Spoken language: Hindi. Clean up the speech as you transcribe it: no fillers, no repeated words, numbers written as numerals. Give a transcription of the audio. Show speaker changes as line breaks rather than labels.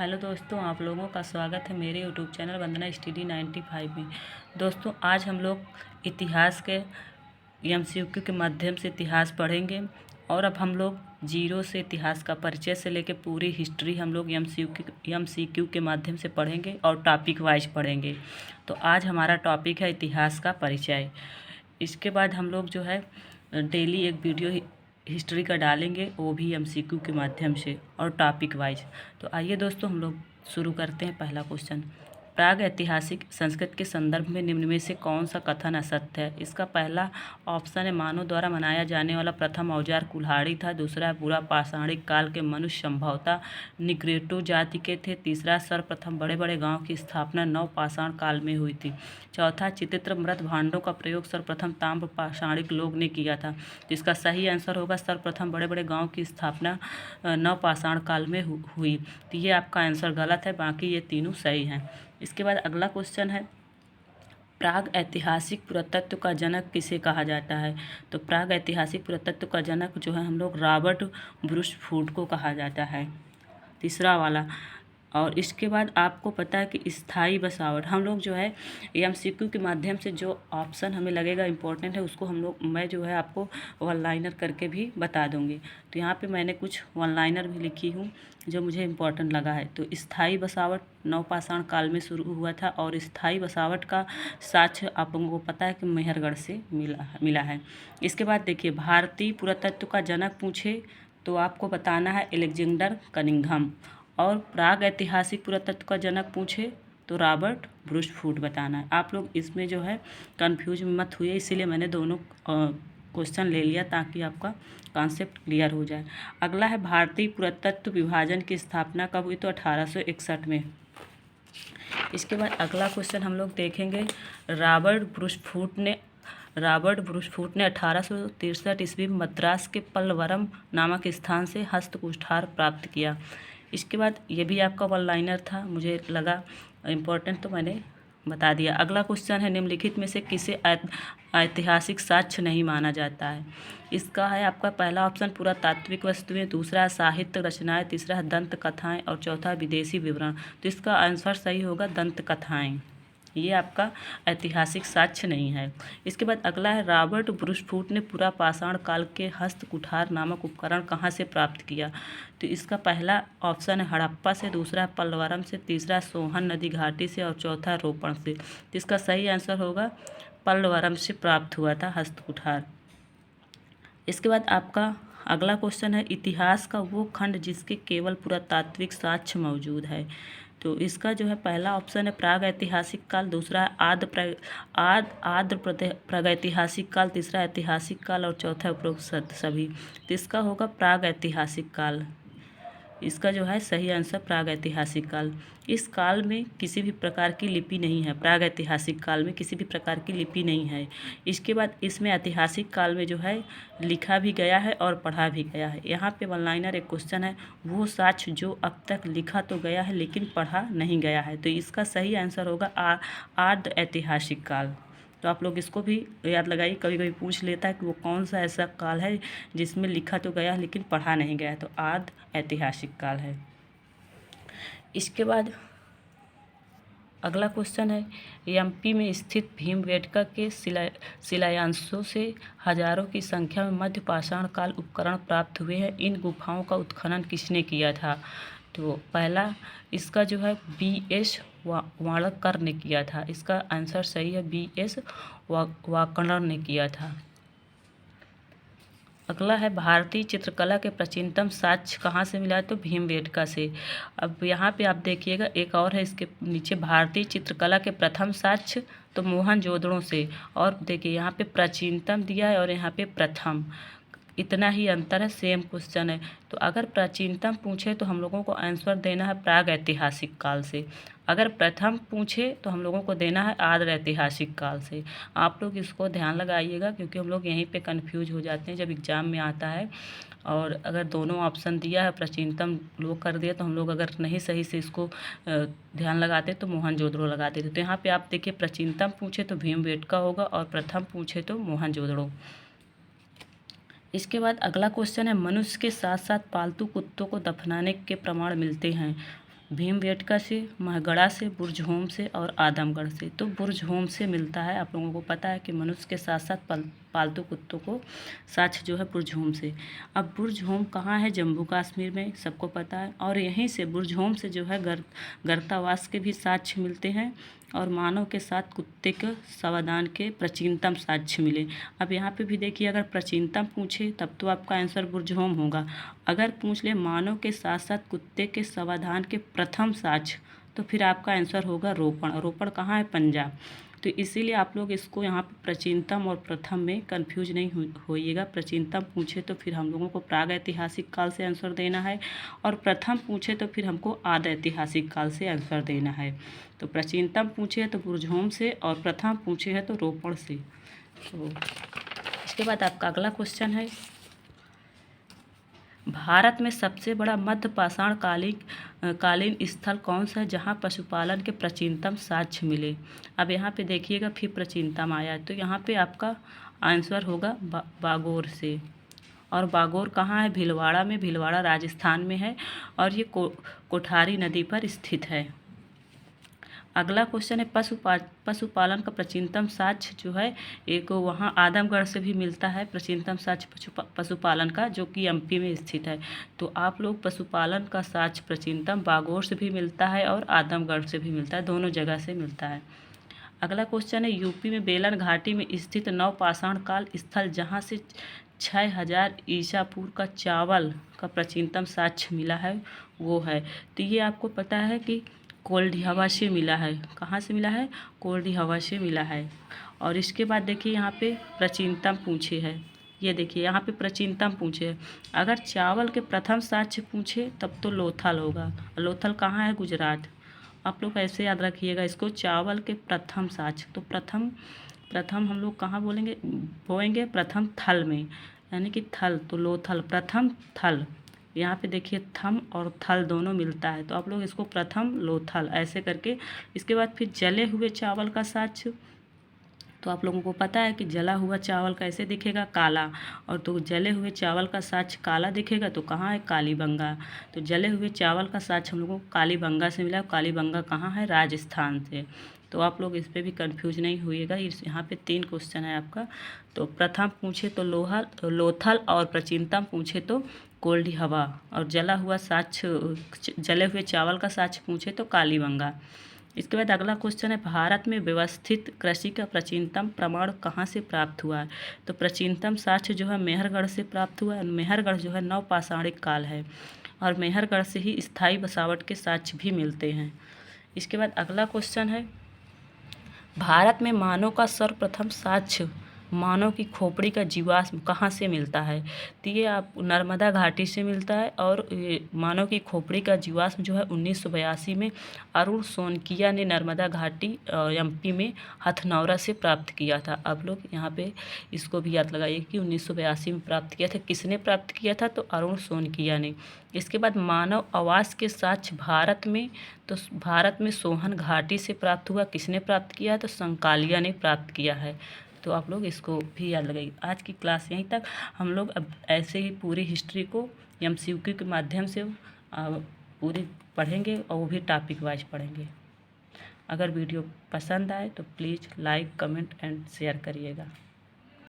हेलो दोस्तों, आप लोगों का स्वागत है मेरे यूट्यूब चैनल वंदना स्टडी 95 में। दोस्तों, आज हम लोग इतिहास के एमसीक्यू के माध्यम से इतिहास पढ़ेंगे। और अब हम लोग जीरो से इतिहास का परिचय से लेकर पूरी हिस्ट्री हम लोग एमसीक्यू के माध्यम से पढ़ेंगे और टॉपिक वाइज पढ़ेंगे। तो आज हमारा टॉपिक है इतिहास का परिचय। इसके बाद हम लोग जो है डेली एक वीडियो हिस्ट्री का डालेंगे, वो भी एमसीक्यू के माध्यम से और टॉपिक वाइज। तो आइए दोस्तों, हम लोग शुरू करते हैं। पहला क्वेश्चन, प्राग ऐतिहासिक संस्कृत के संदर्भ में निम्न में से कौन सा कथन असत्य है? इसका पहला ऑप्शन है मानव द्वारा मनाया जाने वाला प्रथम औजार कुल्हाड़ी था। दूसरा है पूरा पाषाणिक काल के मनुष्य संभवतः निग्रोटो जाति के थे। तीसरा, सर्वप्रथम बड़े बड़े गांव की स्थापना नव पाषाण काल में हुई थी। चौथा, चित्रित मृत भांडों का प्रयोग सर्वप्रथम ताम्र पाषाणिक लोग ने किया था। तो इसका सही आंसर होगा सर्वप्रथम बड़े बड़े गांव की स्थापना नव पाषाण काल में हुई। तो ये आपका आंसर गलत है, बाकी ये तीनों सही हैं। इसके बाद अगला क्वेश्चन है, प्राग ऐतिहासिक पुरातत्व का जनक किसे कहा जाता है? तो प्राग ऐतिहासिक पुरातत्व का जनक जो है हम लोग रॉबर्ट ब्रुसफूड को कहा जाता है, तीसरा वाला। और इसके बाद आपको पता है कि स्थायी बसावट, हम लोग जो है एमसीक्यू के माध्यम से जो ऑप्शन हमें लगेगा इम्पोर्टेंट है उसको मैं जो है आपको वन लाइनर करके भी बता दूंगी। तो यहाँ पे मैंने कुछ वन लाइनर भी लिखी हूँ जो मुझे इम्पोर्टेंट लगा है। तो स्थायी बसावट नवपाषाण काल में शुरू हुआ था और स्थायी बसावट का साक्ष्य आप लोगों को पता है कि मेहरगढ़ से मिला है। इसके बाद देखिए, भारतीय पुरातत्व का जनक पूछे तो आपको बताना है एलेक्जेंडर कनिंघम। और प्राग ऐतिहासिक पुरातत्व का जनक पूछे तो रॉबर्ट ब्रुसफूड बताना है। आप लोग इसमें जो है कंफ्यूज मत हुए, इसीलिए मैंने दोनों क्वेश्चन ले लिया ताकि आपका कॉन्सेप्ट क्लियर हो जाए। अगला है भारतीय पुरातत्व विभाजन की स्थापना कब हुई? तो 1861 में। इसके बाद अगला क्वेश्चन हम लोग देखेंगे, रॉबर्ट ब्रुसफूड ने 1863 ईस्वी में मद्रास के पल्लवरम नामक स्थान से हस्तकुष्ठार प्राप्त किया। इसके बाद ये भी आपका वन लाइनर था, मुझे लगा इम्पोर्टेंट तो मैंने बता दिया। अगला क्वेश्चन है, निम्नलिखित में से किसे ऐतिहासिक साक्ष्य नहीं माना जाता है? इसका है आपका पहला ऑप्शन पुरातात्विक वस्तुएं, दूसरा साहित्य रचनाएं, तीसरा है दंत कथाएं और चौथा विदेशी विवरण। तो इसका आंसर सही होगा दंत कथाएं, ये आपका ऐतिहासिक साक्ष्य नहीं है। इसके बाद अगला है, रॉबर्ट ब्रुसफूड ने पूरा पाषाण काल के हस्त कुठार नामक उपकरण कहाँ से प्राप्त किया? तो इसका पहला ऑप्शन है हड़प्पा से, दूसरा पल्लवरम से, तीसरा सोहन नदी घाटी से और चौथा रोपण से। तो इसका सही आंसर होगा पल्लवरम से प्राप्त हुआ था हस्त कुठार। इसके बाद आपका अगला क्वेश्चन है, इतिहास का वो खंड जिसके केवल पुरातात्विक साक्ष्य मौजूद है। तो इसका जो है पहला ऑप्शन है प्राग ऐतिहासिक काल, दूसरा है आद्र प्रागैतिहासिक काल, तीसरा ऐतिहासिक काल और चौथा उपरोक्त सभी। तो इसका होगा प्राग ऐतिहासिक काल, इसका जो है सही आंसर प्राग ऐतिहासिक काल। इस काल में किसी भी प्रकार की लिपि नहीं है, प्राग ऐतिहासिक काल में किसी भी प्रकार की लिपि नहीं है। इसके बाद इसमें ऐतिहासिक काल में जो है लिखा भी गया है और पढ़ा भी गया है। यहाँ पे वन लाइनर एक क्वेश्चन है, वो साक्ष्य जो अब तक लिखा तो गया है लेकिन पढ़ा नहीं गया है। तो इसका सही आंसर होगा आर्ध ऐतिहासिक काल। तो आप लोग इसको भी याद लगाइए, कभी कभी पूछ लेता है कि वो कौन सा ऐसा काल है जिसमें लिखा तो गया लेकिन पढ़ा नहीं गया है। तो आद्य ऐतिहासिक काल है। इसके बाद अगला क्वेश्चन है, एमपी में स्थित भीमबेटका के शिलान्यासों से हजारों की संख्या में मध्य पाषाण काल उपकरण प्राप्त हुए हैं। इन गुफाओं का उत्खनन किसने किया था? तो पहला इसका जो है BS वाणकर ने किया था। इसका आंसर सही है, BS वाकणर ने किया था। अगला है, भारतीय चित्रकला के प्राचीनतम साक्ष्य कहाँ से मिला है? तो भीमबेटका से। अब यहाँ पे आप देखिएगा एक और है इसके नीचे, भारतीय चित्रकला के प्रथम साक्ष्य तो मोहनजोदड़ो से। और देखिए यहाँ पे प्राचीनतम दिया है और यहाँ पे प्रथम, इतना ही अंतर है, सेम क्वेश्चन है। तो अगर प्राचीनतम पूछे तो हम लोगों को आंसर देना है प्राग ऐतिहासिक काल से, अगर प्रथम पूछे तो हम लोगों को देना है आद्य ऐतिहासिक काल से। आप लोग इसको ध्यान लगाइएगा क्योंकि हम लोग यहीं पे कंफ्यूज हो जाते हैं जब एग्ज़ाम में आता है। और अगर दोनों ऑप्शन दिया है प्राचीनतम लोग कर दिया तो हम लोग अगर नहीं सही से इसको ध्यान लगाते तो मोहनजोदड़ो लगा देते। तो यहाँ पे आप देखिए प्राचीनतम पूछे तो भीमबेटका होगा और प्रथम पूछे तो मोहनजोदड़ो। इसके बाद अगला क्वेश्चन है, मनुष्य के साथ साथ पालतू कुत्तों को दफनाने के प्रमाण मिलते हैं। भीमबेटका से, महगढ़ा से, बुर्ज़होम से और आदमगढ़ से। तो बुर्ज़होम से मिलता है। आप लोगों को पता है कि मनुष्य के साथ साथ पालतू कुत्तों को साक्ष्य जो है बुर्ज़होम से। अब बुर्ज़होम कहाँ है? जम्मू कश्मीर में, सबको पता है। और यहीं से बुर्ज़होम से जो है गर्तावास के भी साक्ष्य मिलते हैं और मानव के साथ कुत्ते के संवादान के प्राचीनतम साक्ष्य मिले। अब यहाँ पे भी देखिए, अगर प्राचीनतम पूछे तब तो आपका आंसर बुर्ज़होम होगा। अगर पूछ ले मानव के साथ साथ कुत्ते के संवादान के प्रथम साक्ष्य, तो फिर आपका आंसर होगा रोपण। रोपण कहाँ है? पंजाब। तो इसीलिए आप लोग इसको यहाँ पे प्राचीनतम और प्रथम में कंफ्यूज नहीं होइएगा। प्राचीनतम पूछे तो फिर हम लोगों को प्राग ऐतिहासिक काल से आंसर देना है, और प्रथम पूछे तो फिर हमको आदि ऐतिहासिक काल से आंसर देना है। तो प्राचीनतम पूछे है तो बुर्ज़होम से, और प्रथम पूछे है तो रोपण से। तो इसके बाद आपका अगला क्वेश्चन है, भारत में सबसे बड़ा मध्य पाषाण कालीन स्थल कौन सा है जहाँ पशुपालन के प्राचीनतम साक्ष्य मिले? अब यहाँ पे देखिएगा फिर प्राचीनतम आया है, तो यहाँ पे आपका आंसर होगा बागोर से। और बागोर कहाँ है? भीलवाड़ा में। भीलवाड़ा राजस्थान में है और ये कोठारी नदी पर स्थित है। अगला क्वेश्चन है, पशुपालन का प्राचीनतम साक्ष्य जो है एक वहाँ आदमगढ़ से भी मिलता है प्राचीनतम साक्ष्य पशुपालन का, जो कि एमपी में स्थित है। तो आप लोग पशुपालन का साक्ष्य प्राचीनतम बागोर से भी मिलता है और आदमगढ़ से भी मिलता है, दोनों जगह से मिलता है। अगला क्वेश्चन है, यूपी में बेलन घाटी में स्थित नवपाषाण काल स्थल जहाँ से 6000 ईसा पूर्व का चावल का प्राचीनतम साक्ष्य मिला है वो है। तो ये आपको पता है कि कोल्डी हवा से मिला है। कहाँ से मिला है? कोल्डी हवा से मिला है। और इसके बाद देखिए यहाँ पे प्राचीनतम पूछे है। ये देखिए यहाँ पे प्राचीनतम पूछे है। अगर चावल के प्रथम साक्ष्य पूछे तब तो लोथल होगा। लोथल कहाँ है? गुजरात। आप लोग ऐसे याद रखिएगा इसको, चावल के प्रथम साक्ष्य। तो प्रथम हम लोग कहाँ बोएंगे? प्रथम थल में, यानी कि थल। तो लोथल, प्रथम थल। यहाँ पे देखिए थम और थल दोनों मिलता है, तो आप लोग इसको प्रथम लोथल ऐसे करके। इसके बाद फिर जले हुए चावल का साक्ष्य। तो आप लोगों को पता है कि जला हुआ चावल कैसे दिखेगा? काला। और तो जले हुए चावल का साक्ष्य काला दिखेगा, तो कहाँ है? कालीबंगा। तो जले हुए चावल का साक्ष्य हम लोगों को कालीबंगा से मिला। कालीबंगा कहाँ है? राजस्थान से। तो आप लोग इस पर भी कंफ्यूज नहीं होइएगा। यहाँ पे 3 क्वेश्चन है आपका। तो प्रथम पूछे तो लोथल, और प्राचीनतम पूछे तो कोल्डी हवा, और जला हुआ साक्ष्य, जले हुए चावल का साक्ष्य पूछे तो कालीबंगा। इसके बाद अगला क्वेश्चन है, भारत में व्यवस्थित कृषि का प्राचीनतम प्रमाण कहाँ से प्राप्त हुआ है? तो प्राचीनतम साक्ष्य जो है मेहरगढ़ से प्राप्त हुआ है। मेहरगढ़ जो है नवपाषाणिक काल है, और मेहरगढ़ से ही स्थायी बसावट के साक्ष्य भी मिलते हैं। इसके बाद अगला क्वेश्चन है, भारत में मानव का सर्वप्रथम साक्ष्य मानव की खोपड़ी का जीवाश्म कहाँ से मिलता है? तो ये आप नर्मदा घाटी से मिलता है। और मानव की खोपड़ी का जीवाश्म जो है 1982 में अरुण सोनकिया ने नर्मदा घाटी एमपी में हथनौरा से प्राप्त किया था। आप लोग यहाँ पे इसको भी याद लगाइए कि 1982 में प्राप्त किया था। किसने प्राप्त किया था? तो अरुण सोनकिया ने। इसके बाद मानव आवास के साक्ष्य भारत में सोहन घाटी से प्राप्त हुआ। किसने प्राप्त किया? तो संकालिया ने प्राप्त किया है। तो आप लोग इसको भी याद लगाइए। आज की क्लास यहीं तक। हम लोग अब ऐसे ही पूरी हिस्ट्री को एमसीक्यू के माध्यम से पूरी पढ़ेंगे, और वो भी टॉपिक वाइज पढ़ेंगे। अगर वीडियो पसंद आए तो please like, comment and share करिएगा।